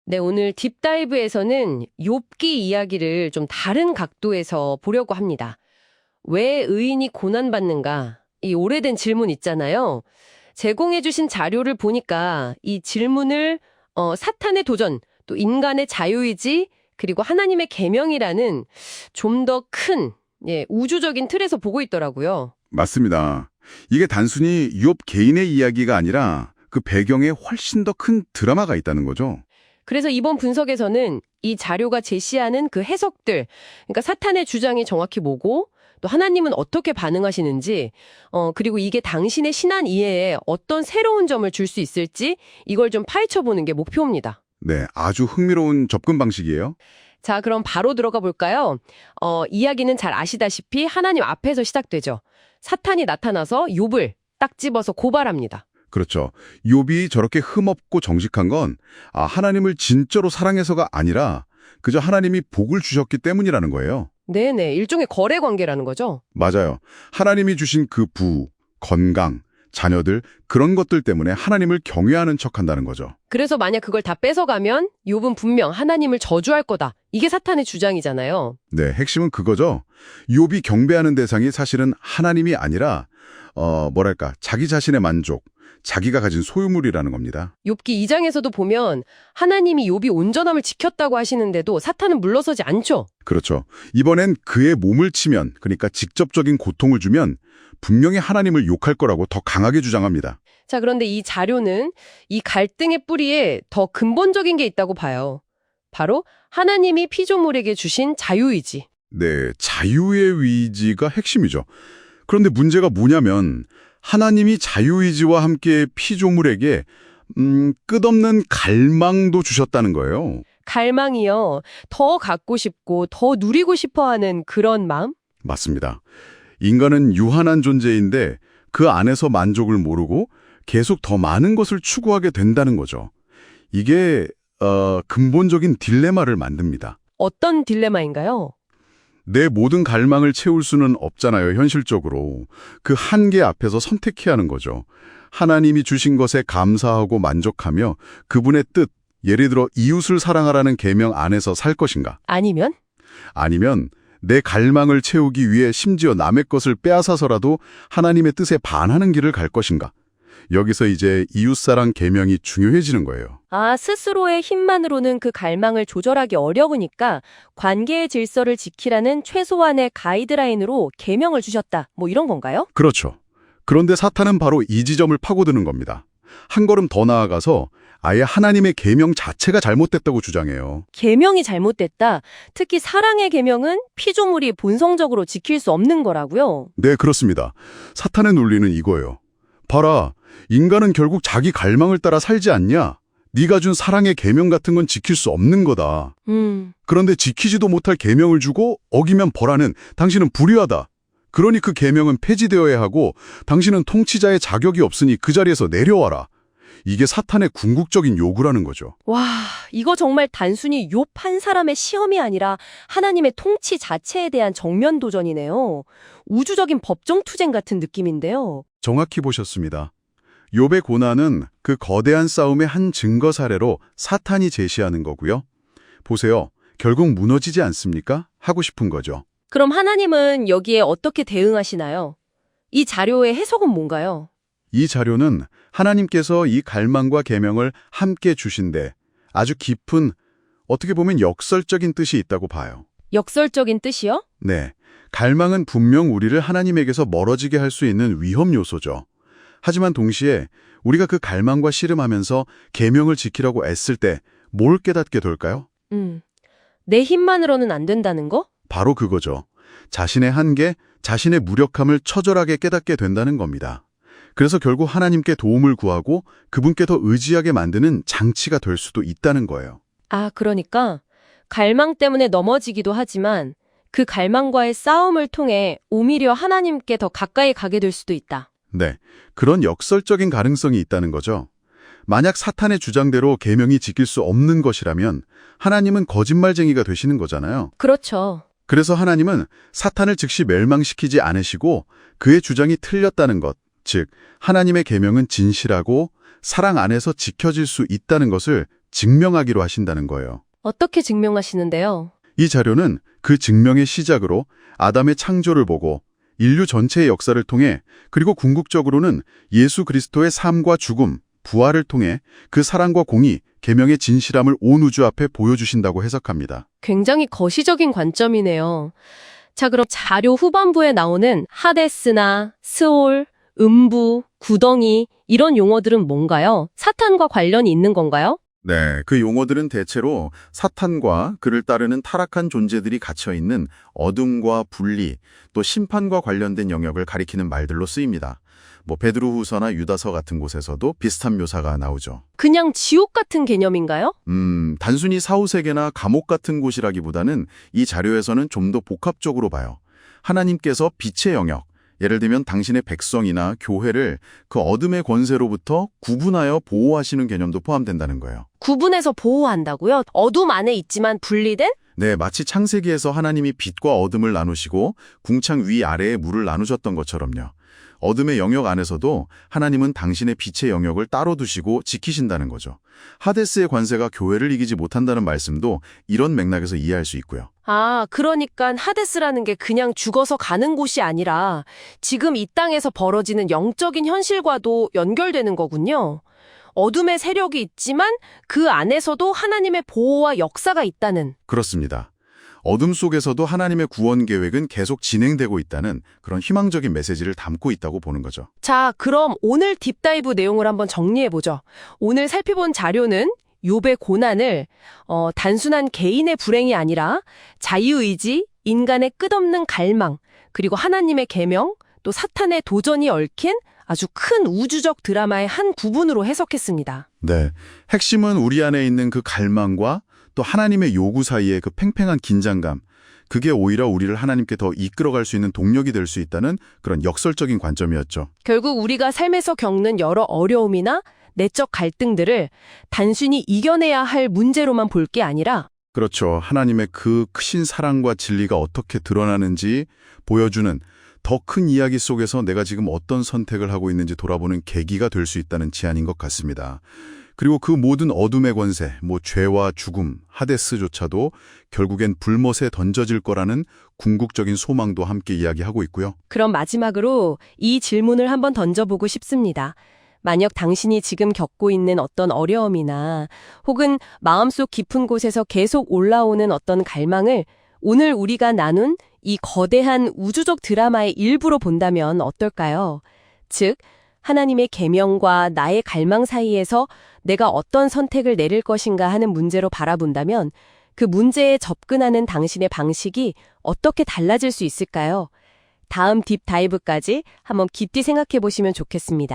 네, 오늘 딥다이브에서는 욥기 이야기를 좀 다른 각도에서 보려고 합니다. 왜 의인이 고난받는가? 이 오래된 질문 있잖아요. 제공해주신 자료를 보니까 이 질문을 사탄의 도전, 또 인간의 자유의지, 그리고 하나님의 계명이라는 좀 더 큰 우주적인 틀에서 보고 있더라고요. 맞습니다. 이게 단순히 욥 개인의 이야기가 아니라 그 배경에 훨씬 더 큰 드라마가 있다는 거죠. 그래서 이번 분석에서는 이 자료가 제시하는 그 해석들, 그러니까 사탄의 주장이 정확히 뭐고, 또 하나님은 어떻게 반응하시는지, 그리고 이게 당신의 신앙 이해에 어떤 새로운 점을 줄 수 있을지, 이걸 좀 파헤쳐보는 게 목표입니다. 네, 아주 흥미로운 접근 방식이에요. 자, 그럼 바로 들어가 볼까요? 이야기는 잘 아시다시피 하나님 앞에서 시작되죠. 사탄이 나타나서 욥을 딱 집어서 고발합니다. 그렇죠. 욥이 저렇게 흠없고 정직한 건 하나님을 진짜로 사랑해서가 아니라 그저 하나님이 복을 주셨기 때문이라는 거예요. 네네, 일종의 거래 관계라는 거죠. 맞아요. 하나님이 주신 그 부, 건강, 자녀들 그런 것들 때문에 하나님을 경외하는 척한다는 거죠. 그래서 만약 그걸 다 뺏어가면 욥은 분명 하나님을 저주할 거다. 이게 사탄의 주장이잖아요. 네, 핵심은 그거죠. 욥이 경배하는 대상이 사실은 하나님이 아니라 자기 자신의 만족, 자기가 가진 소유물이라는 겁니다. 욥기 2장에서도 보면 하나님이 욥이 온전함을 지켰다고 하시는데도 사탄은 물러서지 않죠. 그렇죠. 이번엔 그의 몸을 치면, 그러니까 직접적인 고통을 주면 분명히 하나님을 욕할 거라고 더 강하게 주장합니다. 자, 그런데 이 자료는 이 갈등의 뿌리에 더 근본적인 게 있다고 봐요. 바로 하나님이 피조물에게 주신 자유의지. 네, 자유의 의지가 핵심이죠. 그런데 문제가 뭐냐면 하나님이 자유의지와 함께 피조물에게 끝없는 갈망도 주셨다는 거예요. 갈망이요. 더 갖고 싶고 더 누리고 싶어하는 그런 마음? 맞습니다. 인간은 유한한 존재인데 그 안에서 만족을 모르고 계속 더 많은 것을 추구하게 된다는 거죠. 이게 근본적인 딜레마를 만듭니다. 어떤 딜레마인가요? 내 모든 갈망을 채울 수는 없잖아요, 현실적으로. 그 한계 앞에서 선택해야 하는 거죠. 하나님이 주신 것에 감사하고 만족하며 그분의 뜻, 예를 들어 이웃을 사랑하라는 계명 안에서 살 것인가? 아니면? 아니면 내 갈망을 채우기 위해 심지어 남의 것을 빼앗아서라도 하나님의 뜻에 반하는 길을 갈 것인가? 여기서 이제 이웃사랑 계명이 중요해지는 거예요. 스스로의 힘만으로는 그 갈망을 조절하기 어려우니까 관계의 질서를 지키라는 최소한의 가이드라인으로 계명을 주셨다. 뭐 이런 건가요? 그렇죠. 그런데 사탄은 바로 이 지점을 파고드는 겁니다. 한 걸음 더 나아가서 아예 하나님의 계명 자체가 잘못됐다고 주장해요. 계명이 잘못됐다. 특히 사랑의 계명은 피조물이 본성적으로 지킬 수 없는 거라고요. 네, 그렇습니다. 사탄의 논리는 이거예요. 봐라, 인간은 결국 자기 갈망을 따라 살지 않냐? 네가 준 사랑의 계명 같은 건 지킬 수 없는 거다. 그런데 지키지도 못할 계명을 주고 어기면 벌하는 당신은 불의하다. 그러니 그 계명은 폐지되어야 하고 당신은 통치자의 자격이 없으니 그 자리에서 내려와라. 이게 사탄의 궁극적인 요구라는 거죠. 와, 이거 정말 단순히 욥 한 사람의 시험이 아니라 하나님의 통치 자체에 대한 정면 도전이네요. 우주적인 법정 투쟁 같은 느낌인데요. 정확히 보셨습니다. 욥의 고난은 그 거대한 싸움의 한 증거 사례로 사탄이 제시하는 거고요. 보세요. 결국 무너지지 않습니까? 하고 싶은 거죠. 그럼 하나님은 여기에 어떻게 대응하시나요? 이 자료의 해석은 뭔가요? 이 자료는 하나님께서 이 갈망과 계명을 함께 주신데 아주 깊은, 어떻게 보면 역설적인 뜻이 있다고 봐요. 역설적인 뜻이요? 네, 갈망은 분명 우리를 하나님에게서 멀어지게 할 수 있는 위험 요소죠. 하지만 동시에 우리가 그 갈망과 씨름하면서 계명을 지키려고 애쓸 때 뭘 깨닫게 될까요? 내 힘만으로는 안 된다는 거? 바로 그거죠. 자신의 한계, 자신의 무력함을 처절하게 깨닫게 된다는 겁니다. 그래서 결국 하나님께 도움을 구하고 그분께 더 의지하게 만드는 장치가 될 수도 있다는 거예요. 그러니까 갈망 때문에 넘어지기도 하지만 그 갈망과의 싸움을 통해 오히려 하나님께 더 가까이 가게 될 수도 있다. 네, 그런 역설적인 가능성이 있다는 거죠. 만약 사탄의 주장대로 계명이 지킬 수 없는 것이라면 하나님은 거짓말쟁이가 되시는 거잖아요. 그렇죠. 그래서 하나님은 사탄을 즉시 멸망시키지 않으시고 그의 주장이 틀렸다는 것, 즉 하나님의 계명은 진실하고 사랑 안에서 지켜질 수 있다는 것을 증명하기로 하신다는 거예요. 어떻게 증명하시는데요? 이 자료는 그 증명의 시작으로 아담의 창조를 보고 인류 전체의 역사를 통해 그리고 궁극적으로는 예수 그리스도의 삶과 죽음, 부활을 통해 그 사랑과 공의, 계명의 진실함을 온 우주 앞에 보여주신다고 해석합니다. 굉장히 거시적인 관점이네요. 자, 그럼 자료 후반부에 나오는 하데스나 스올, 음부, 구덩이 이런 용어들은 뭔가요? 사탄과 관련이 있는 건가요? 네, 그 용어들은 대체로 사탄과 그를 따르는 타락한 존재들이 갇혀있는 어둠과 분리, 또 심판과 관련된 영역을 가리키는 말들로 쓰입니다. 베드로후서나 유다서 같은 곳에서도 비슷한 묘사가 나오죠. 그냥 지옥 같은 개념인가요? 단순히 사후세계나 감옥 같은 곳이라기보다는 이 자료에서는 좀 더 복합적으로 봐요. 하나님께서 빛의 영역, 예를 들면 당신의 백성이나 교회를 그 어둠의 권세로부터 구분하여 보호하시는 개념도 포함된다는 거예요. 구분해서 보호한다고요? 어둠 안에 있지만 분리된? 네, 마치 창세기에서 하나님이 빛과 어둠을 나누시고 궁창 위아래에 물을 나누셨던 것처럼요. 어둠의 영역 안에서도 하나님은 당신의 빛의 영역을 따로 두시고 지키신다는 거죠. 하데스의 관세가 교회를 이기지 못한다는 말씀도 이런 맥락에서 이해할 수 있고요. 아, 그러니까 하데스라는 게 그냥 죽어서 가는 곳이 아니라 지금 이 땅에서 벌어지는 영적인 현실과도 연결되는 거군요. 어둠의 세력이 있지만 그 안에서도 하나님의 보호와 역사가 있다는. 그렇습니다. 어둠 속에서도 하나님의 구원 계획은 계속 진행되고 있다는 그런 희망적인 메시지를 담고 있다고 보는 거죠. 자, 그럼 오늘 딥다이브 내용을 한번 정리해보죠. 오늘 살펴본 자료는 욥의 고난을 단순한 개인의 불행이 아니라 자유의지, 인간의 끝없는 갈망, 그리고 하나님의 계명, 또 사탄의 도전이 얽힌 아주 큰 우주적 드라마의 한 부분으로 해석했습니다. 네, 핵심은 우리 안에 있는 그 갈망과 또 하나님의 요구 사이의 그 팽팽한 긴장감, 그게 오히려 우리를 하나님께 더 이끌어갈 수 있는 동력이 될 수 있다는 그런 역설적인 관점이었죠. 결국 우리가 삶에서 겪는 여러 어려움이나 내적 갈등들을 단순히 이겨내야 할 문제로만 볼 게 아니라 그렇죠. 하나님의 그 크신 사랑과 진리가 어떻게 드러나는지 보여주는 더 큰 이야기 속에서 내가 지금 어떤 선택을 하고 있는지 돌아보는 계기가 될 수 있다는 제안인 것 같습니다. 그리고 그 모든 어둠의 권세, 죄와 죽음, 하데스조차도 결국엔 불못에 던져질 거라는 궁극적인 소망도 함께 이야기하고 있고요. 그럼 마지막으로 이 질문을 한번 던져보고 싶습니다. 만약 당신이 지금 겪고 있는 어떤 어려움이나 혹은 마음속 깊은 곳에서 계속 올라오는 어떤 갈망을 오늘 우리가 나눈 이 거대한 우주적 드라마의 일부로 본다면 어떨까요? 즉, 하나님의 계명과 나의 갈망 사이에서 내가 어떤 선택을 내릴 것인가 하는 문제로 바라본다면 그 문제에 접근하는 당신의 방식이 어떻게 달라질 수 있을까요? 다음 딥다이브까지 한번 깊이 생각해 보시면 좋겠습니다.